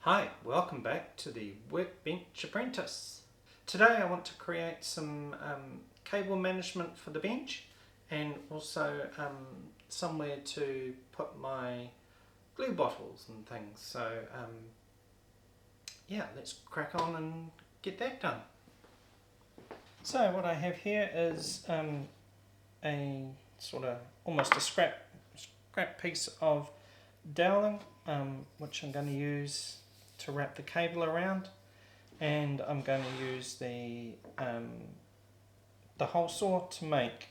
Hi, welcome back to the Workbench Apprentice. Today I want to create some cable management for the bench and also somewhere to put my glue bottles and things. So yeah, let's crack on and get that done. So what I have here is a sort of almost a scrap piece of doweling which I'm going to use to wrap the cable around, and I'm going to use the hole saw to make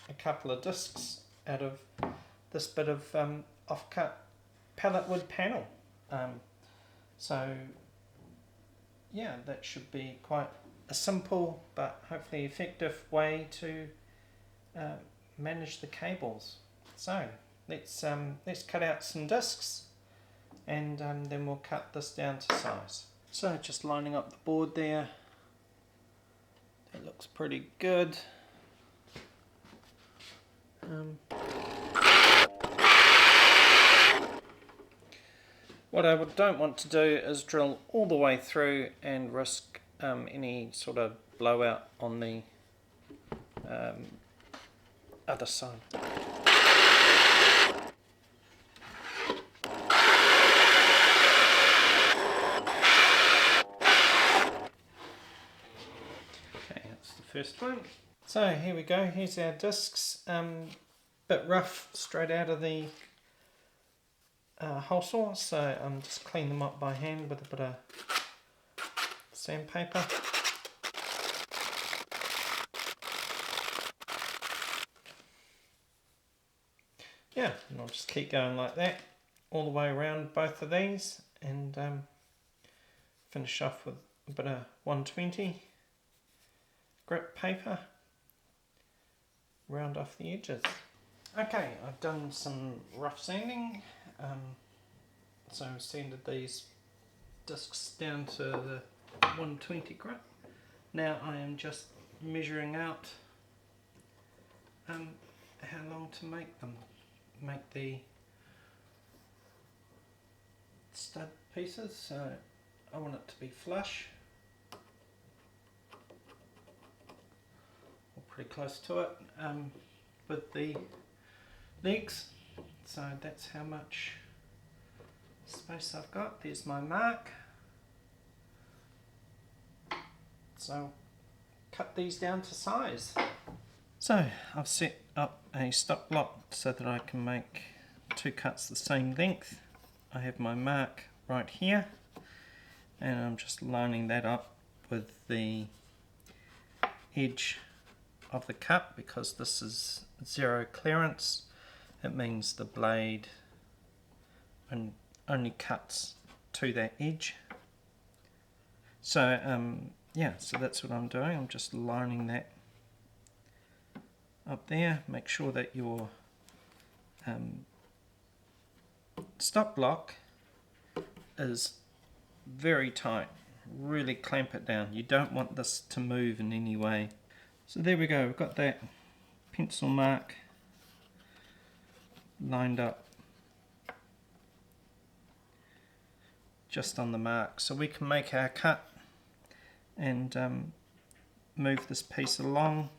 a couple of discs out of this bit of off-cut pallet wood panel. So yeah, that should be quite a simple but hopefully effective way to manage the cables. So let's cut out some discs, and then we'll cut this down to size. So just lining up the board there, that looks pretty good. What I don't want to do is drill all the way through and risk any sort of blowout on the other side. First one. So here we go, here's our discs, bit rough straight out of the hole saw, so I'm just cleaning them up by hand with a bit of sandpaper. Yeah, and I'll just keep going like that all the way around both of these, and finish off with a bit of 120 grip paper, round off the edges. Okay, I've done some rough sanding, so I've sanded these discs down to the 120 grip. Now I am just measuring out how long to make them. Make the stud pieces, so I want it to be flush. Pretty close to it with the legs, so that's how much space I've got. There's my mark. So cut these down to size. So I've set up a stop block so that I can make two cuts the same length. I have my mark right here, and I'm just lining that up with the edge of the cut. Because this is zero clearance, it means the blade only cuts to that edge. So yeah, so that's what I'm doing. I'm just lining that up there. Make sure that your stop block is very tight. Really clamp it down. You don't want this to move in any way. So there we go, we've got that pencil mark lined up just on the mark, so we can make our cut and move this piece along,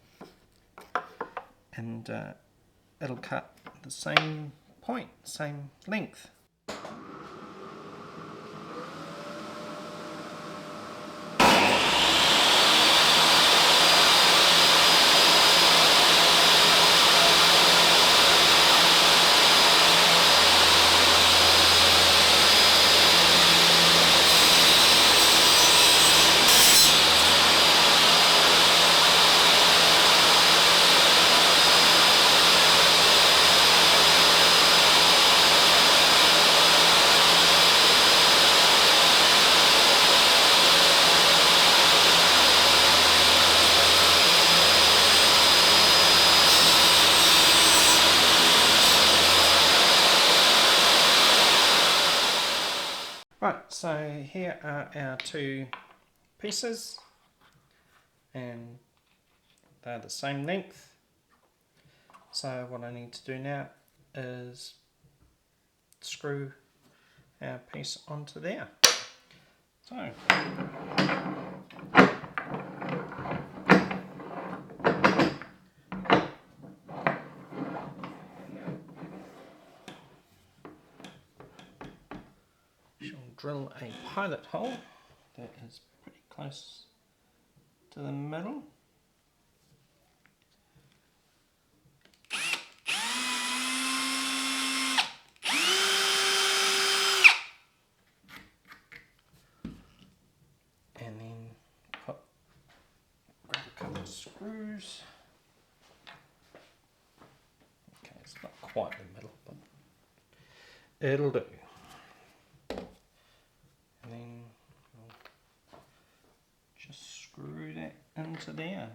and it'll cut the same point, same length. Right, so here are our two pieces, and they're the same length. So what I need to do now is screw our piece onto there. So she'll drill a pilot hole that is pretty close to the middle. And then grab a couple of screws. Okay, it's not quite the middle, but it'll do. And then we'll just screw that into there.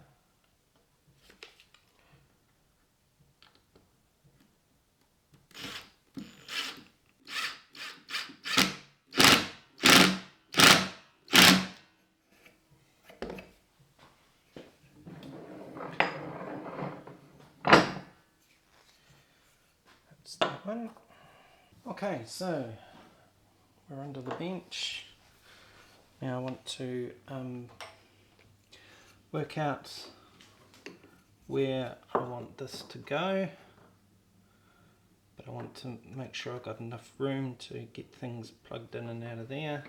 That's that one. Okay, so we're under the bench. Now I want to work out where I want this to go, but I want to make sure I've got enough room to get things plugged in and out of there.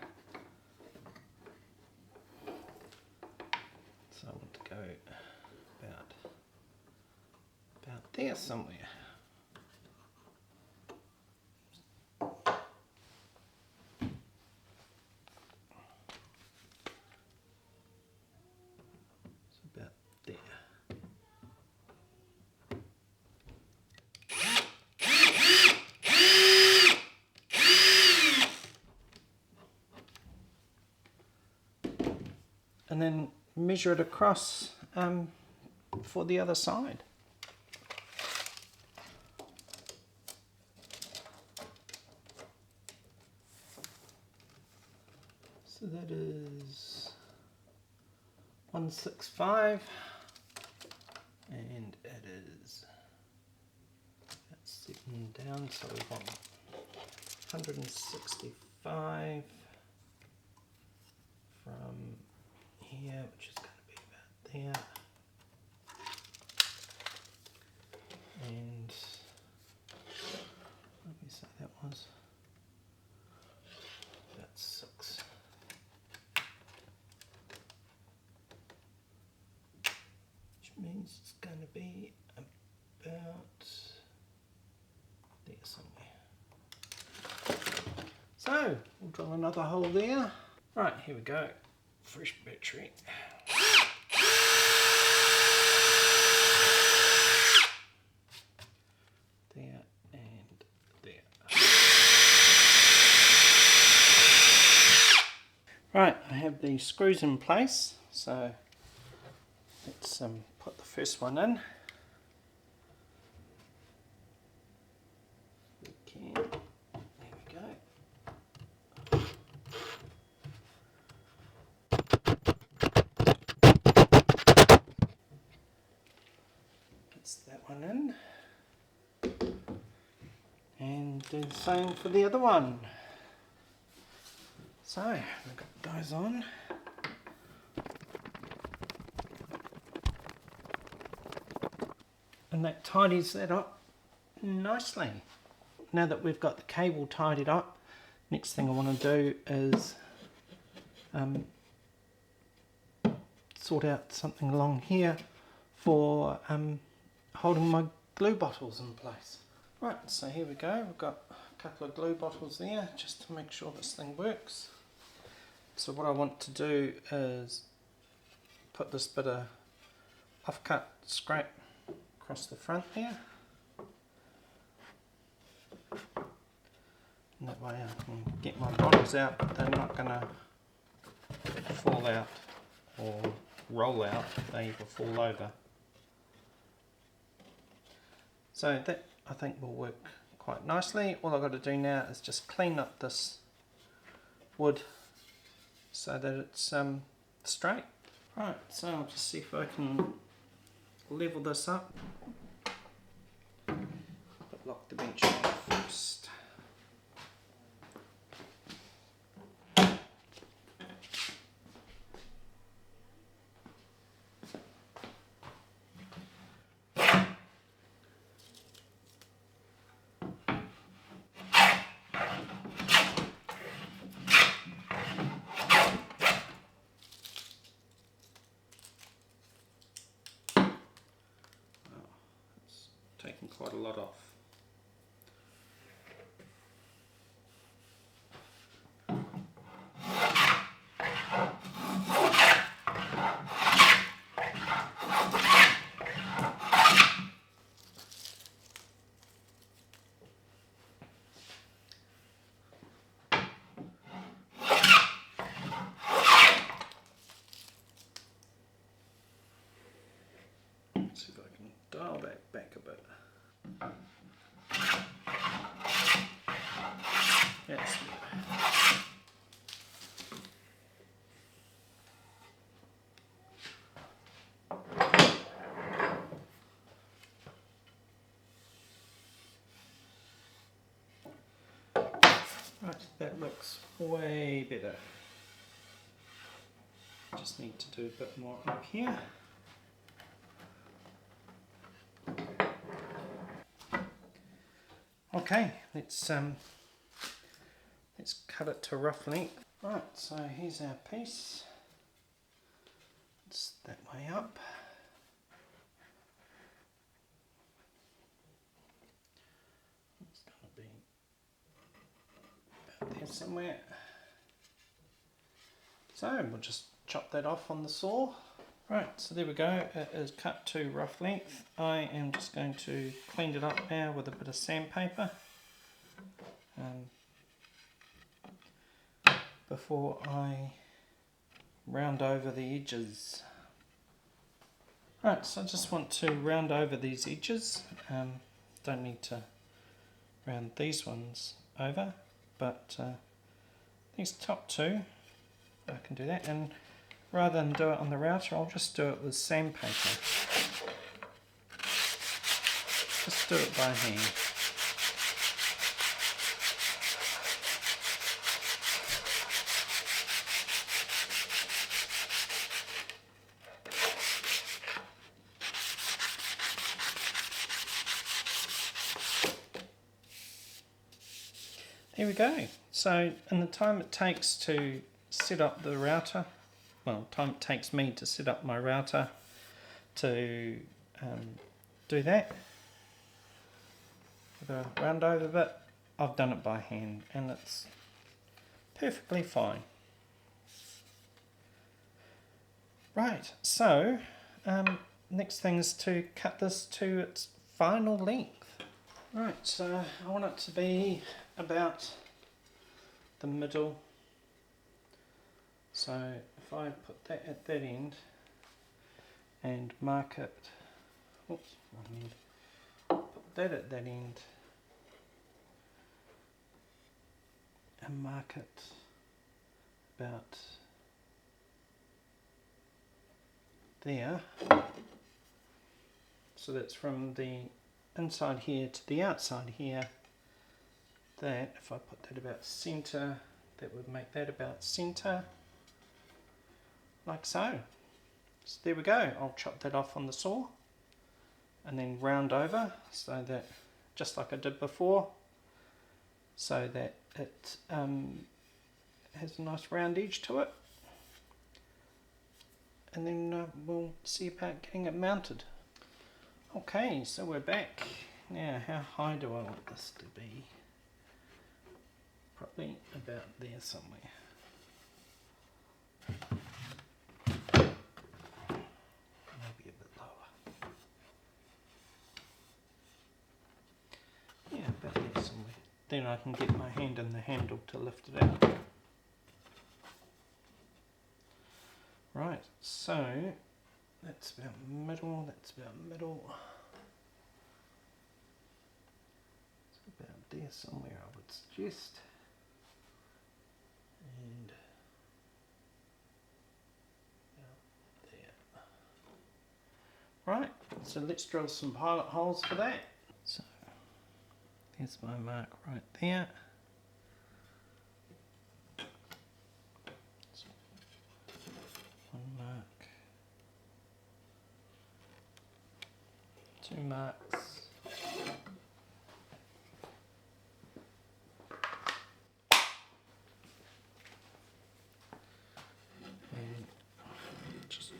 So I want to go about there somewhere. And then measure it across for the other side. So that is 165, and it is about 7 down, so we want 165 from here, which is going to be about there, and let me say that was about 6. Which means it's going to be about there somewhere. So we'll drill another hole there. Right, here we go. Fresh battery. There and there. Right, I have the screws in place, so let's put the first one in. We can. There we go. That one in, and do the same for the other one. So we've got those on. And that tidies that up nicely. Now that we've got the cable tidied up, next thing I want to do is sort out something along here for holding my glue bottles in place. Right, so here we go. We've got a couple of glue bottles there just to make sure this thing works. So what I want to do is put this bit of offcut scrap across the front there. And that way I can get my bottles out, but they're not going to fall out or roll out if they ever fall over. So that I think will work quite nicely. All I've got to do now is just clean up this wood so that it's straight. Right, so I'll just see if I can level this up. But lock the bench off first. lot off. See if I can dial that back a bit. Yes. Right, that looks way better. Just need to do a bit more up here. Okay, let's cut it to rough length. Right, so here's our piece. It's that way up. It's going to be about there somewhere. So we'll just chop that off on the saw. Right, so there we go, it is cut to rough length. I am just going to clean it up now with a bit of sandpaper before I round over the edges. Right, so I just want to round over these edges. Don't need to round these ones over, but these top two, I can do that. And rather than do it on the router, I'll just do it with sandpaper. Just do it by hand. There we go. So in the time it takes to set up the router, well, time it takes me to set up my router to do that with a round over bit, I've done it by hand and it's perfectly fine. Right, so next thing is to cut this to its final length. Right, so I want it to be about the middle. So if I put that at that end and mark it, oops, wrong end. Put that at that end and mark it about there. So that's from the inside here to the outside here. That, if I put that about centre, that would make that about centre, like so. So there we go. I'll chop that off on the saw and then round over so that, just like I did before, so that it has a nice round edge to it. And then we'll see about getting it mounted. Okay, so we're back. Now, how high do I want this to be? Probably about there somewhere. Maybe a bit lower. Yeah, about there somewhere. Then I can get my hand in the handle to lift it out. Right, so that's about middle, that's about middle. It's about there somewhere, I would suggest. And there. Right, so let's drill some pilot holes for that. So there's my mark right there. So one mark, two marks.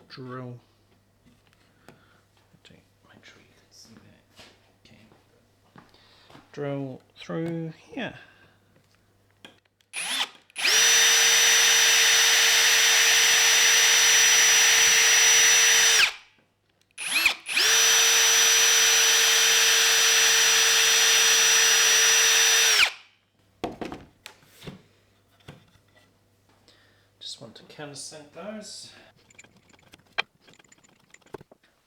Drill to make sure you can see that. Okay. drill through here. Just want to countersink those.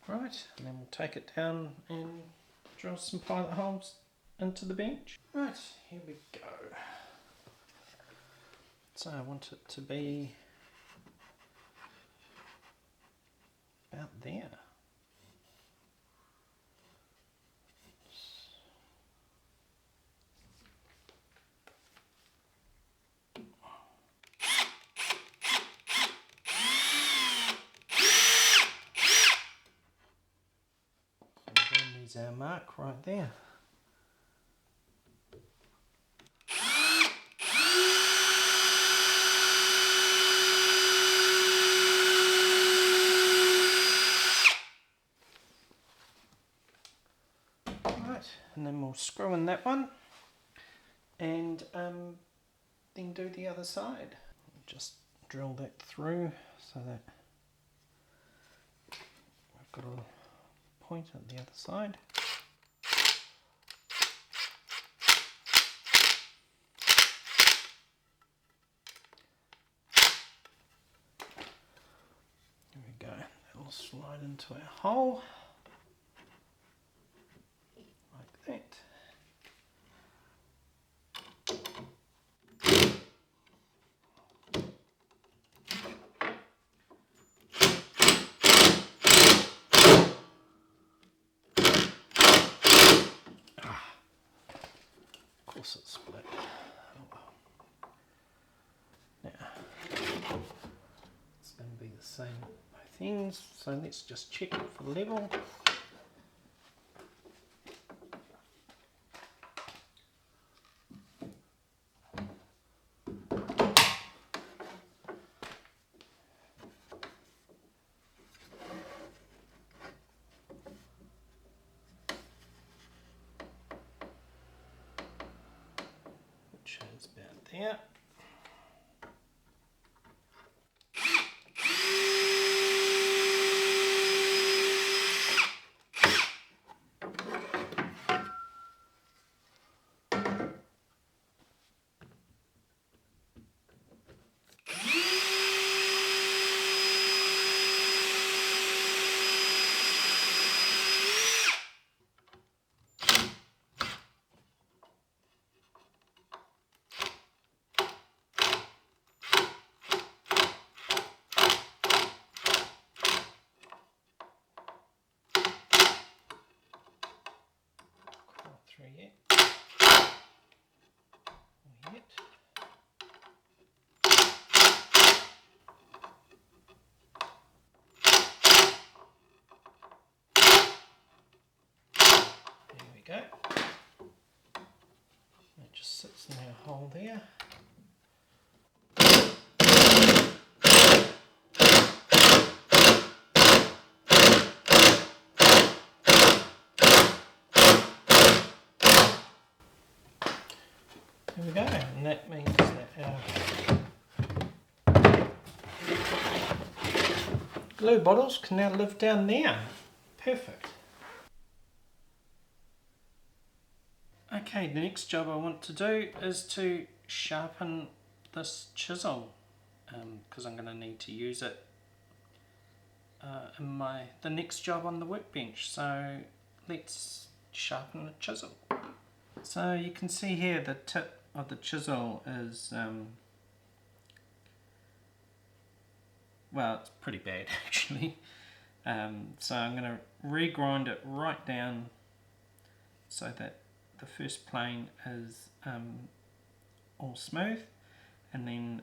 Right, and then we'll take it down and drill some pilot holes into the bench. Right, here we go. So I want it to be about there. There's our mark right there. Right, and then we'll screw in that one and then do the other side. Just drill that through so that we've got a point at the other side. There we go, that'll slide into our hole like that. Of course it's split. Oh well. Now, it's going to be the same both ends, so let's just check it for level. Which is about there. Through yet. Or yet. There we go. It just sits in our hole there. There we go, and that means that our glue bottles can now live down there. Perfect. Okay, the next job I want to do is to sharpen this chisel because I'm going to need to use it in the next job on the workbench. So let's sharpen the chisel. So you can see here the tip of the chisel is well, it's pretty bad actually. So I'm going to regrind it right down so that the first plane is all smooth, and then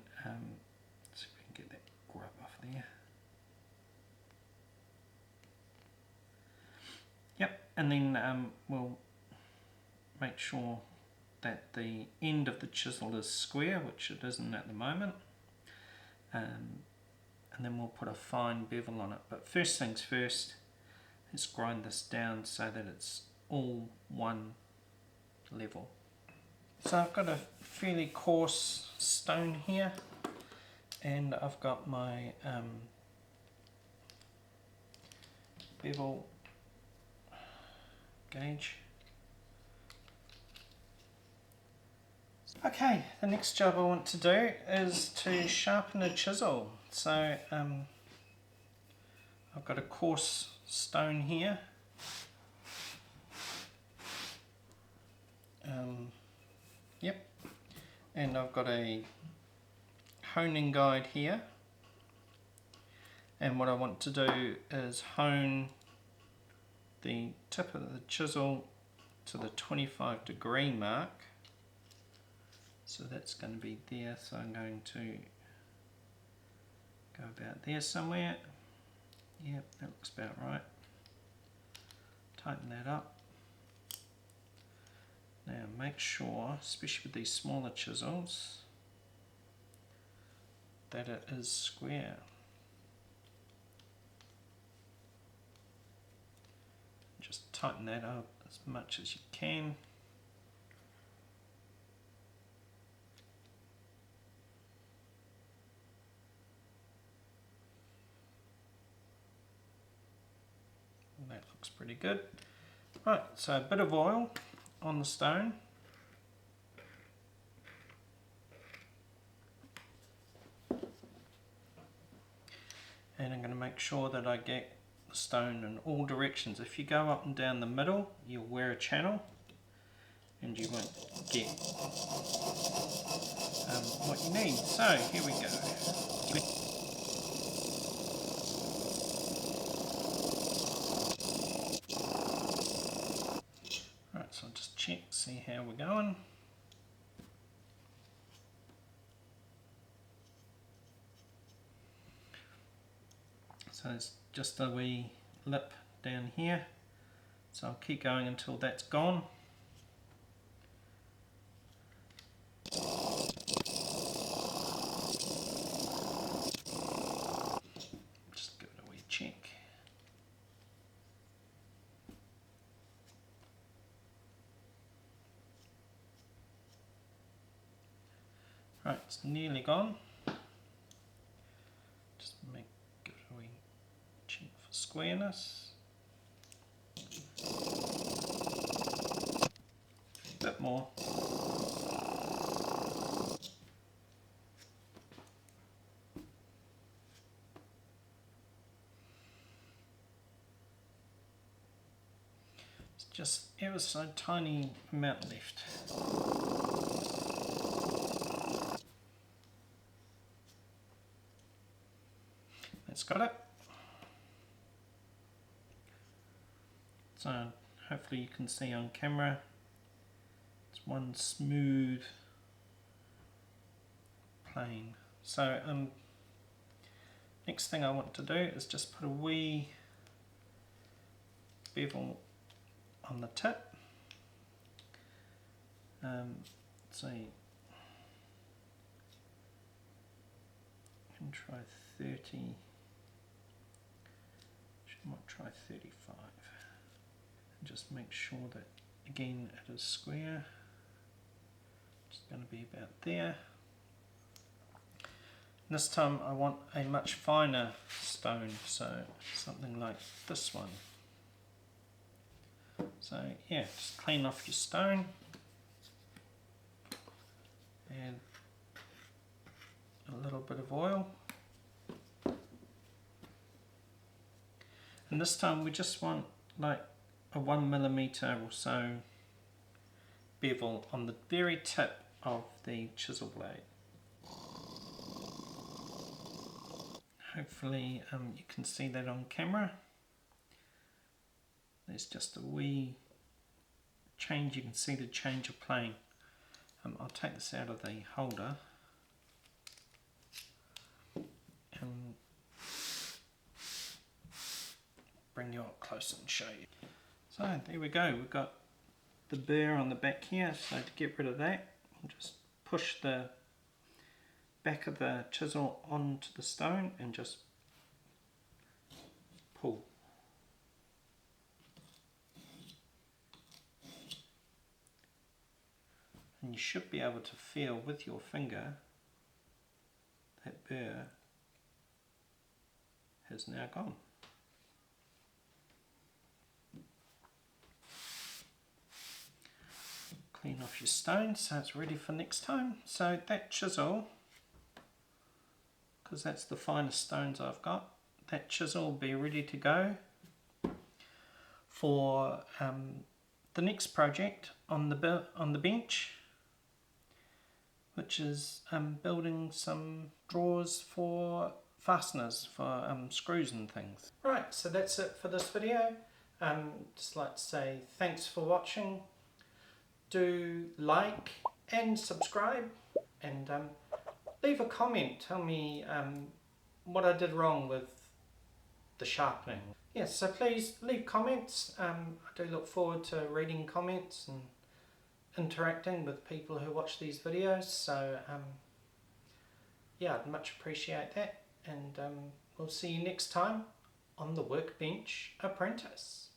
see if we can get that grub off there. Yep, and then we'll make sure that the end of the chisel is square, which it isn't at the moment, and then we'll put a fine bevel on it. But first things first, let's grind this down so that it's all one level. So I've got a fairly coarse stone here, and I've got my bevel gauge. Okay, the next job I want to do is to sharpen a chisel. So I've got a coarse stone here. Yep, and I've got a honing guide here, and what I want to do is hone the tip of the chisel to the 25-degree mark. So that's going to be there, so I'm going to go about there somewhere. Yep, that looks about right. Tighten that up. Now make sure, especially with these smaller chisels, that it is square. Just tighten that up as much as you can. And that looks pretty good. Right, so a bit of oil on the stone. And I'm going to make sure that I get the stone in all directions. If you go up and down the middle, you'll wear a channel and you won't get what you need. So here we go. Right, so I'll just check, see how we're going. So it's just a wee lip down here, so I'll keep going until that's gone. Just give it a wee check. Right, it's nearly gone. Just give it a wee check for squareness. A bit more. It's just ever so tiny amount left. That's got it. So hopefully you can see on camera, it's one smooth plane. So next thing I want to do is just put a wee bevel on the tip. So you can try 30. Might try 35. And just make sure that again it is square. It's going to be about there. This time I want a much finer stone, so something like this one. So yeah, just clean off your stone and a little bit of oil. And this time we just want like a 1mm or so bevel on the very tip of the chisel blade. Hopefully you can see that on camera. There's just a wee change, you can see the change of plane. I'll take this out of the holder and bring you up close and show you. So there we go, we've got the burr on the back here, so to get rid of that, I'll just push the back of the chisel onto the stone and just pull. and you should be able to feel with your finger that burr has now gone. Clean off your stone so it's ready for next time. So that chisel, because that's the finest stones I've got, that chisel will be ready to go for the next project on the bench, which is building some drawers for fasteners for screws and things. Right, so that's it for this video. Just like to say thanks for watching. Do like and subscribe, and leave a comment. Tell me what I did wrong with the sharpening. Yes, so please leave comments. I do look forward to reading comments and interacting with people who watch these videos. So yeah, I'd much appreciate that, and we'll see you next time on the Workbench Apprentice.